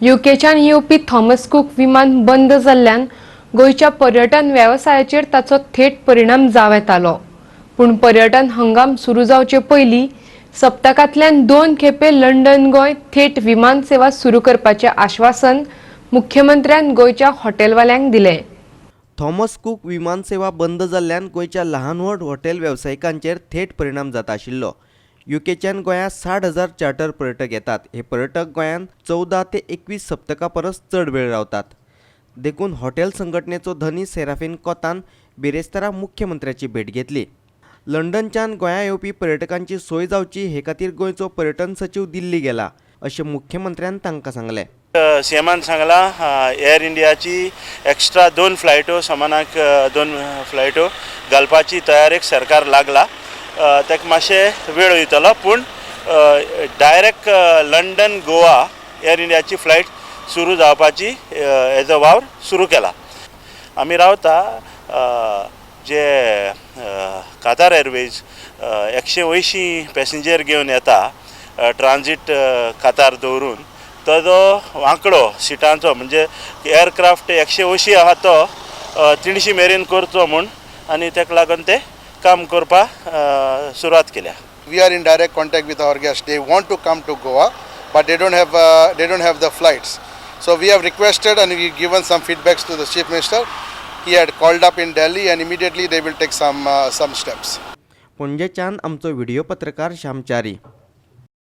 युकेच्यान येवपी Thomas cook विमान बंद जाल्ल्यान गोंयच्या पर्यटन वेवसायाचेर ताचो थेट परिणाम जाव येतालो। पूण पर्यटन हंगाम सुरू जावचे पयलीं सप्तकांतल्यान 2 खेपे लंडन गोंय थेट विमान सेवा सुरू करपाचें आश्वासन मुख्यमंत्र्यान गोंयच्या हॉटेलवाल्यांक दिलें। थॉमस कूक विमान सेवा बंद जाल्ल्यान गोंयच्या ल्हान व्हड हॉटेल वेवसायिकांचेर थेट परिणाम जाता आशिल्लो। युकेच्यान गोंयांत 60,000 चार्टर पर्यटक येतात। हे पर्यटक गोंयांत 14 ते 21 सप्तकां परस चड वेळ रावतात। देखून हॉटेल संघटनेचो धनी सेराफीन कोतान बिरेस्तारा मुख्यमंत्र्याची भेट घेतली। लंडनच्यान गोंयां येवपी पर्यटकांची सोय जावची हे खातीर गोंयचो पर्यटन सचिव दिल्ली गेला, अशें मुख्यमंत्र्यान तांकां सांगलें। सीएमान सांगला एअर इंडियाची एक्स्ट्रा 2 फ्लायटो समानाक 2 फ्लायटो घालपाची तयारेक सरकार लागला। ताका मातशें वेळ वयतलो, पूण डायरेक्ट लंडन गोवा एअर इंडियाची फ्लायट सुरू जावपाची हेजो वावर सुरू केला। आमी रावता जे कातार एअरवेज 180 पॅसेंजर घेवन येता ट्रांझीट कातार दवरून, तो जो आंकडो सिटांचो म्हणजे एअरक्राफ्ट 180 आहा तो 300 मेरेन करचो म्हूण, आनी ताका लागून ते काम करपाक सुरवात केल्या। We are in direct contact with our guests. They want to come to Goa, but they don't have the flights. So we have requested and we given some feedbacks to the Chief Minister. He had called up in Delhi and immediately they will take some steps. पणजेच्यान आमचो video पत्रकार श्यामचारी।